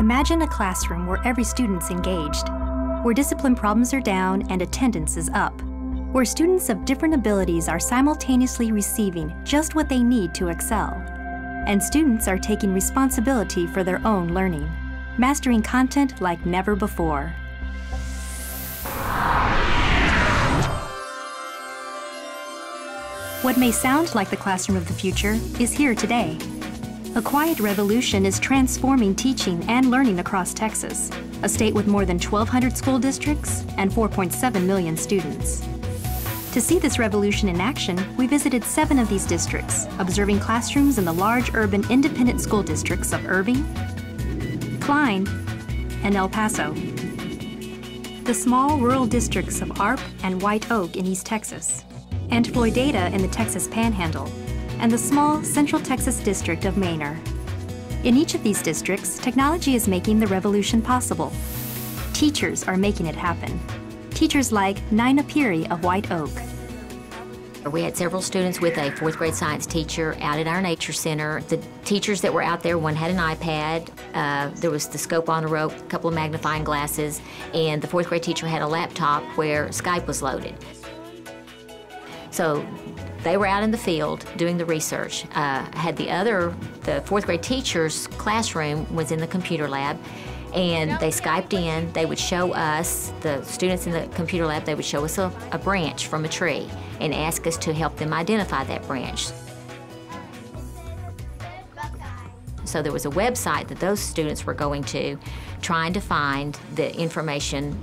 Imagine a classroom where every student's engaged, where discipline problems are down and attendance is up, where students of different abilities are simultaneously receiving just what they need to excel, and students are taking responsibility for their own learning, mastering content like never before. What may sound like the classroom of the future is here today. A quiet revolution is transforming teaching and learning across Texas, a state with more than 1,200 school districts and 4.7 million students. To see this revolution in action, we visited 7 of these districts, observing classrooms in the large urban independent school districts of Irving, Klein, and El Paso. The small rural districts of Arp and White Oak in East Texas, and Floydada in the Texas Panhandle, and the small Central Texas district of Manor. In each of these districts, technology is making the revolution possible. Teachers are making it happen. Teachers like Nina Peary of White Oak. We had several students with a 4th grade science teacher out at our nature center. The teachers that were out there, one had an iPad, there was the scope on the rope, a couple of magnifying glasses, and the 4th grade teacher had a laptop where Skype was loaded. So they were out in the field doing the research. The 4th grade teacher's classroom was in the computer lab, and they Skyped in. They would show us, the students in the computer lab, they would show us a branch from a tree and ask us to help them identify that branch. So there was a website that those students were going to, trying to find the information,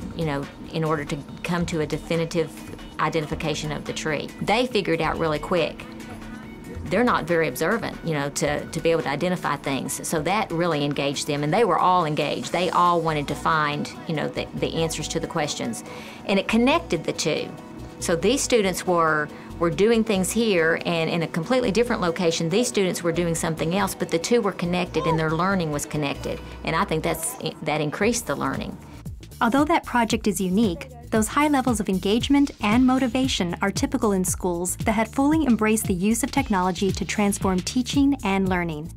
in order to come to a definitive identification of the tree. They figured out really quick. They're not very observant, to be able to identify things. So that really engaged them, and they were all engaged. They all wanted to find, the answers to the questions. And it connected the two. So these students were doing things here, and in a completely different location, these students were doing something else, but the two were connected and their learning was connected. And I think that increased the learning. Although that project is unique, those high levels of engagement and motivation are typical in schools that had fully embraced the use of technology to transform teaching and learning.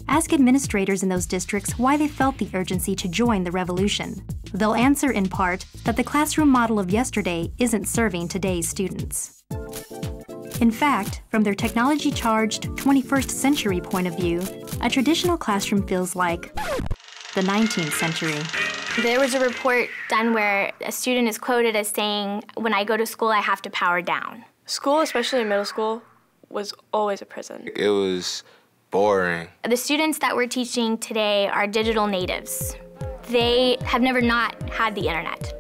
Ask administrators in those districts why they felt the urgency to join the revolution. They'll answer in part that the classroom model of yesterday isn't serving today's students. In fact, from their technology-charged 21st century point of view, a traditional classroom feels like the 19th century. There was a report done where a student is quoted as saying, "When I go to school, I have to power down." School, especially in middle school, was always a prison. It was boring. The students that we're teaching today are digital natives. They have never not had the internet.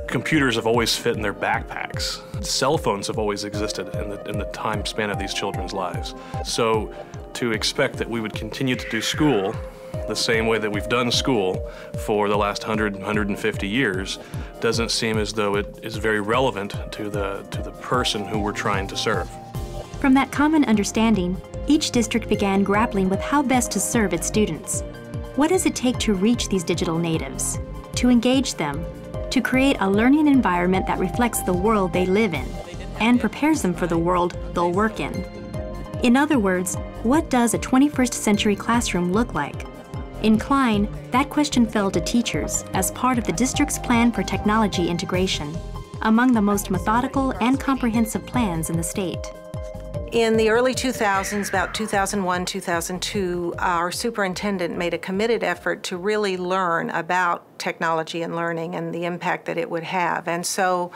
Computers have always fit in their backpacks. Cell phones have always existed in the time span of these children's lives. So to expect that we would continue to do school the same way that we've done school for the last 150 years doesn't seem as though it is very relevant to the person who we're trying to serve. From that common understanding, each district began grappling with how best to serve its students. What does it take to reach these digital natives, to engage them, to create a learning environment that reflects the world they live in and prepares them for the world they'll work in? In other words, what does a 21st century classroom look like? In Klein, that question fell to teachers as part of the district's plan for technology integration, among the most methodical and comprehensive plans in the state. In the early 2000s, about 2001, 2002, our superintendent made a committed effort to really learn about technology and learning and the impact that it would have. And so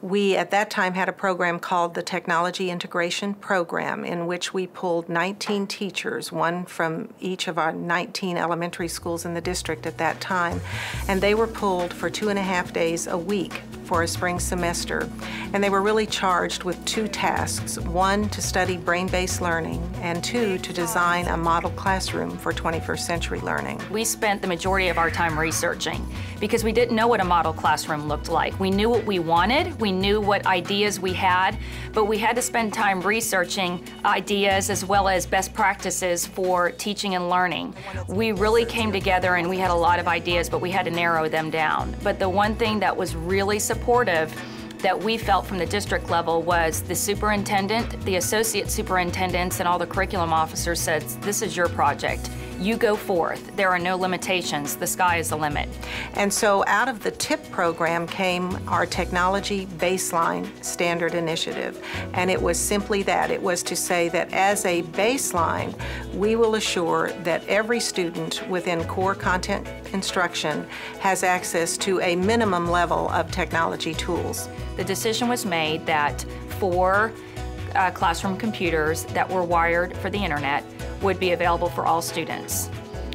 we, at that time, had a program called the Technology Integration Program, in which we pulled 19 teachers, one from each of our 19 elementary schools in the district at that time, and they were pulled for 2.5 days a week for a spring semester. And they were really charged with 2 tasks: 1, to study brain-based learning, and 2, to design a model classroom for 21st century learning. We spent the majority of our time researching because we didn't know what a model classroom looked like. We knew what we wanted, we knew what ideas we had, but we had to spend time researching ideas as well as best practices for teaching and learning. We really came together and we had a lot of ideas, but we had to narrow them down. But the one thing that was really supportive that we felt from the district level was the superintendent, the associate superintendents, and all the curriculum officers said, "This is your project. You go forth. There are no limitations. The sky is the limit. And so out of the TIP program came our Technology Baseline Standard Initiative. And it was simply that. It was to say that as a baseline, we will assure that every student within core content instruction has access to a minimum level of technology tools. The decision was made that 4 classroom computers that were wired for the internet would be available for all students.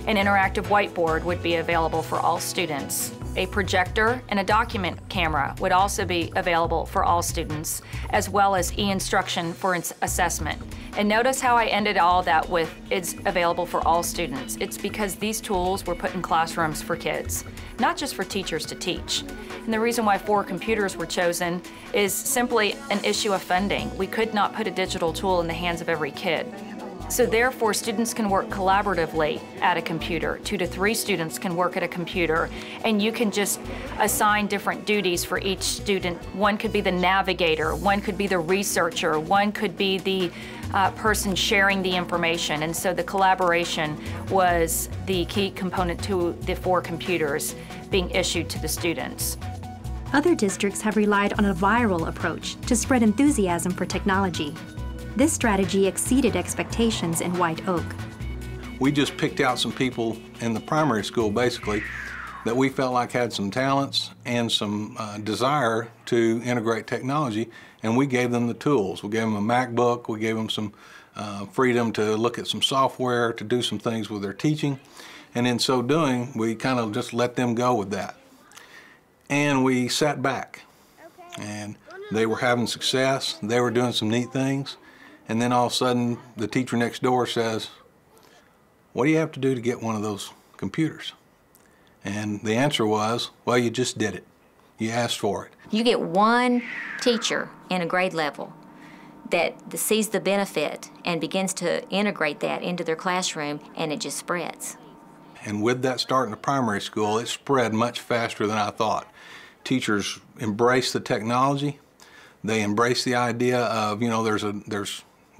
An interactive whiteboard would be available for all students. A projector and a document camera would also be available for all students, as well as e-instruction for assessment. And notice how I ended all that with it's available for all students. It's because these tools were put in classrooms for kids, not just for teachers to teach. And the reason why 4 computers were chosen is simply an issue of funding. We could not put a digital tool in the hands of every kid. So therefore, students can work collaboratively at a computer. 2 to 3 students can work at a computer, and you can just assign different duties for each student. One could be the navigator, one could be the researcher, one could be the person sharing the information. And so the collaboration was the key component to the 4 computers being issued to the students. Other districts have relied on a viral approach to spread enthusiasm for technology. This strategy exceeded expectations in White Oak. We just picked out some people in the primary school, basically, that we felt like had some talents and some desire to integrate technology, and we gave them the tools. We gave them a MacBook, we gave them some freedom to look at some software, to do some things with their teaching, and in so doing, we kind of just let them go with that. And we sat back, and they were having success, they were doing some neat things, and then all of a sudden, the teacher next door says, "What do you have to do to get one of those computers?" And the answer was, "Well, you just did it. You asked for it." You get one teacher in a grade level that sees the benefit and begins to integrate that into their classroom, and it just spreads. And with that start in the primary school, it spread much faster than I thought. Teachers embrace the technology. They embrace the idea of, you know, there's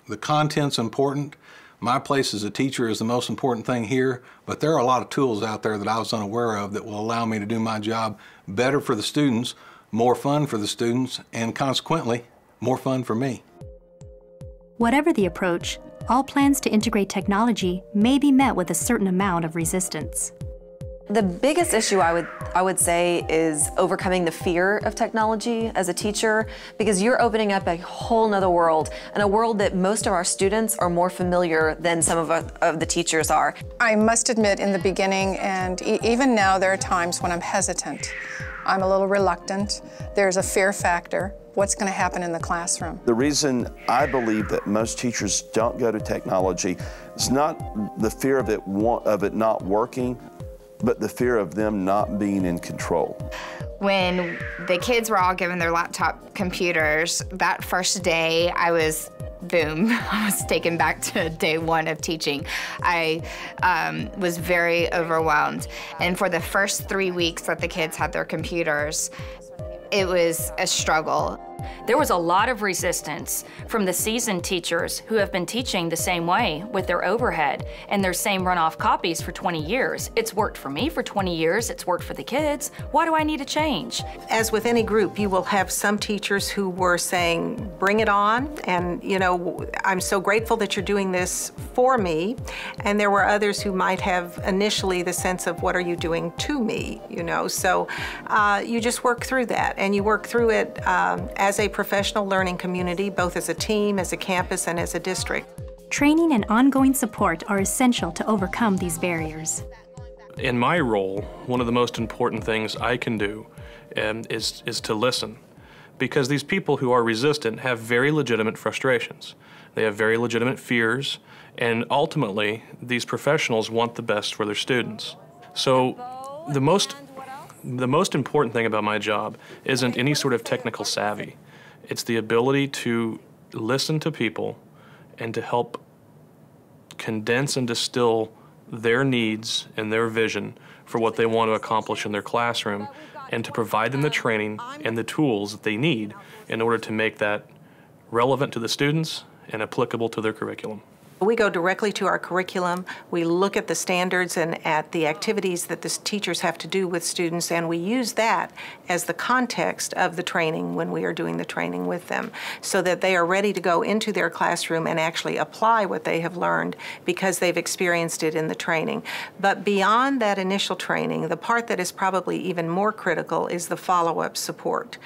the content's important. My place as a teacher is the most important thing here, but there are a lot of tools out there that I was unaware of that will allow me to do my job better for the students, more fun for the students, and consequently, more fun for me. Whatever the approach, all plans to integrate technology may be met with a certain amount of resistance. The biggest issue I would say is overcoming the fear of technology as a teacher, because you're opening up a whole nother world, and a world that most of our students are more familiar than some of the teachers are. I must admit, in the beginning, and even now, there are times when I'm hesitant. I'm a little reluctant. There's a fear factor. What's going to happen in the classroom? The reason I believe that most teachers don't go to technology is not the fear of it not working, but the fear of them not being in control. When the kids were all given their laptop computers, that first day I was, boom, I was taken back to day 1 of teaching. I was very overwhelmed. And for the first 3 weeks that the kids had their computers, it was a struggle. There was a lot of resistance from the seasoned teachers who have been teaching the same way with their overhead and their same runoff copies for 20 years. It's worked for me for 20 years, it's worked for the kids. Why do I need to change? As with any group, you will have some teachers who were saying, bring it on, and you know, I'm so grateful that you're doing this for me. And there were others who might have initially the sense of, what are you doing to me? You know, so you just work through that, and you work through it as a professional learning community, both as a team, as a campus, and as a district. Training and ongoing support are essential to overcome these barriers. In my role, one of the most important things I can do is to listen, because these people who are resistant have very legitimate frustrations. They have very legitimate fears, and ultimately, these professionals want the best for their students. So the most important thing about my job isn't any sort of technical savvy. It's the ability to listen to people and to help condense and distill their needs and their vision for what they want to accomplish in their classroom, and to provide them the training and the tools that they need in order to make that relevant to the students and applicable to their curriculum. We go directly to our curriculum. We look at the standards and at the activities that the teachers have to do with students, and we use that as the context of the training when we are doing the training with them, so that they are ready to go into their classroom and actually apply what they have learned because they've experienced it in the training. But beyond that initial training, the part that is probably even more critical is the follow-up support.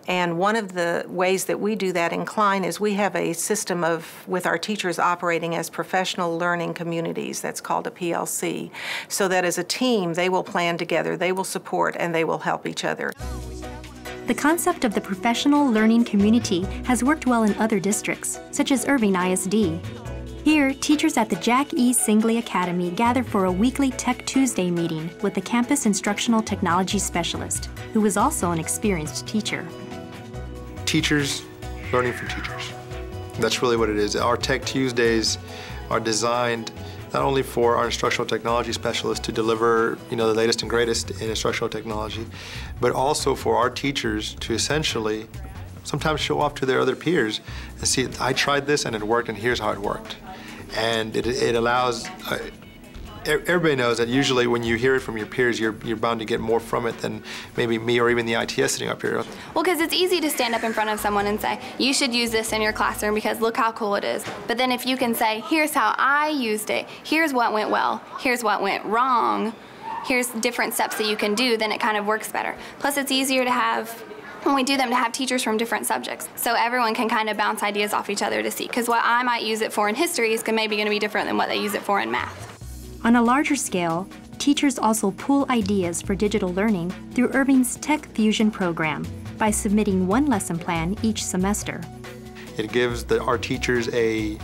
And one of the ways that we do that in Klein is we have a system with our teachers operating as professional learning communities. That's called a PLC. So that as a team, they will plan together, they will support, and they will help each other. The concept of the professional learning community has worked well in other districts, such as Irving ISD. Here, teachers at the Jack E. Singley Academy gather for a weekly Tech Tuesday meeting with the campus instructional technology specialist, who is also an experienced teacher. Teachers learning from teachers. That's really what it is. Our Tech Tuesdays are designed not only for our instructional technology specialists to deliver, the latest and greatest in instructional technology, but also for our teachers to essentially sometimes show off to their other peers and see, I tried this and it worked and here's how it worked. And it allows, everybody knows that usually when you hear it from your peers, you're bound to get more from it than maybe me or even the ITS sitting up here. Well, because it's easy to stand up in front of someone and say, you should use this in your classroom because look how cool it is. But then if you can say, here's how I used it, here's what went well, here's what went wrong, here's different steps that you can do, then it kind of works better. Plus it's easier to have, when we do them, to have teachers from different subjects. So everyone can kind of bounce ideas off each other to see, because what I might use it for in history is maybe going to be different than what they use it for in math. On a larger scale, teachers also pool ideas for digital learning through Irving's Tech Fusion program by submitting one lesson plan each semester. It gives our teachers a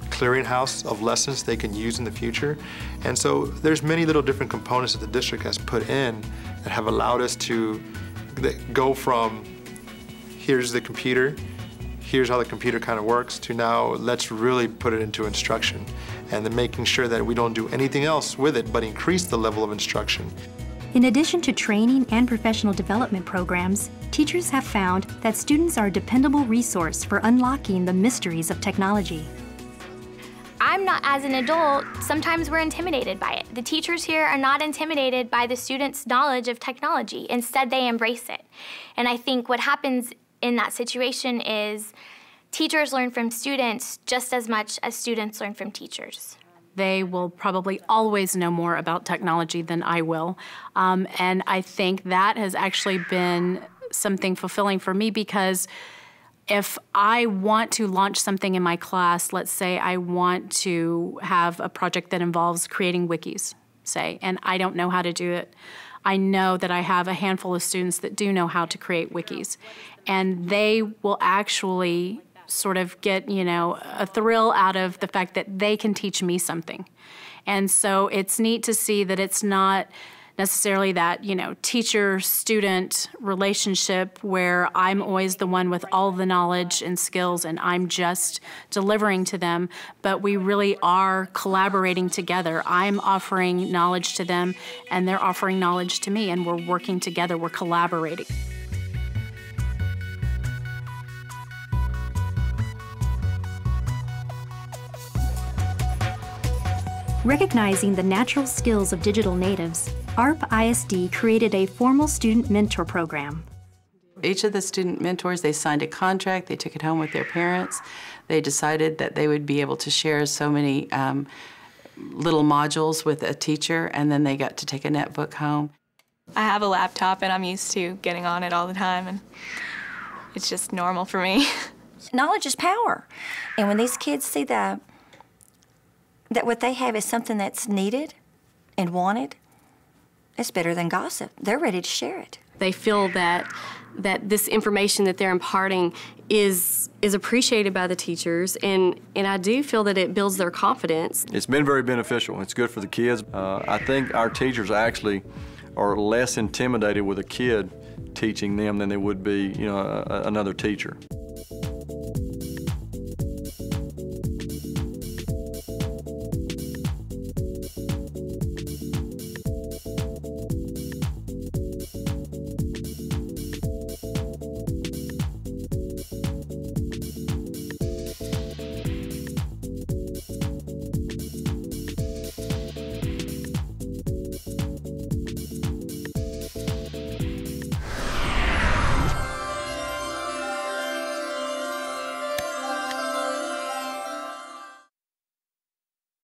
clearinghouse of lessons they can use in the future. And so there's many little different components that the district has put in that have allowed us to go from here's the computer, here's how the computer kind of works, to now let's really put it into instruction, and then making sure that we don't do anything else with it but increase the level of instruction. In addition to training and professional development programs, teachers have found that students are a dependable resource for unlocking the mysteries of technology. I'm not, as an adult, sometimes we're intimidated by it. The teachers here are not intimidated by the students' knowledge of technology. Instead, they embrace it. And I think what happens in that situation is teachers learn from students just as much as students learn from teachers. They will probably always know more about technology than I will. And I think that has actually been something fulfilling for me, because if I want to launch something in my class, let's say I want to have a project that involves creating wikis, say, and I don't know how to do it, I know that I have a handful of students that do know how to create wikis, and they will actually sort of get, a thrill out of the fact that they can teach me something. And so it's neat to see that it's not necessarily that, teacher-student relationship where I'm always the one with all the knowledge and skills and I'm just delivering to them, but we really are collaborating together. I'm offering knowledge to them and they're offering knowledge to me, and we're working together, we're collaborating. Recognizing the natural skills of digital natives, ARP ISD created a formal student mentor program. Each of the student mentors, they signed a contract, they took it home with their parents. They decided that they would be able to share so many little modules with a teacher, and then they got to take a netbook home. I have a laptop and I'm used to getting on it all the time, and it's just normal for me. Knowledge is power. And when these kids see that what they have is something that's needed and wanted, it's better than gossip. They're ready to share it. They feel that this information that they're imparting is appreciated by the teachers, and I do feel that it builds their confidence. It's been very beneficial. It's good for the kids. I think our teachers actually are less intimidated with a kid teaching them than they would be, another teacher.